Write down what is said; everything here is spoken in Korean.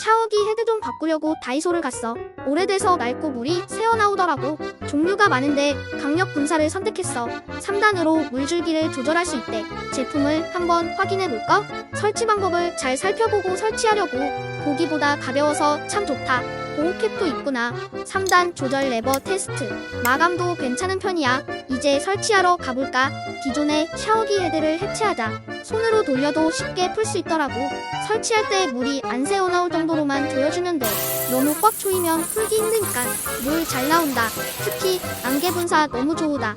샤워기 헤드 좀 바꾸려고 다이소를 갔어. 오래돼서 낡고 물이 새어나오더라고. 종류가 많은데 강력 분사를 선택했어. 3단으로 물줄기를 조절할 수 있대. 제품을 한번 확인해볼까? 설치 방법을 잘 살펴보고 설치하려고. 보기보다 가벼워서 참 좋다. 보호캡도 있구나. 3단 조절 레버 테스트. 마감도 괜찮은 편이야. 이제 설치하러 가볼까? 기존의 샤워기 헤드를 해체하자. 손으로 돌려도 쉽게 풀 수 있더라고. 설치할 때 물이 안 새어나올 정도로만 조여주면 돼. 너무 꽉 조이면 풀기 힘드니까 물 잘 나온다. 특히 안개 분사 너무 좋으다.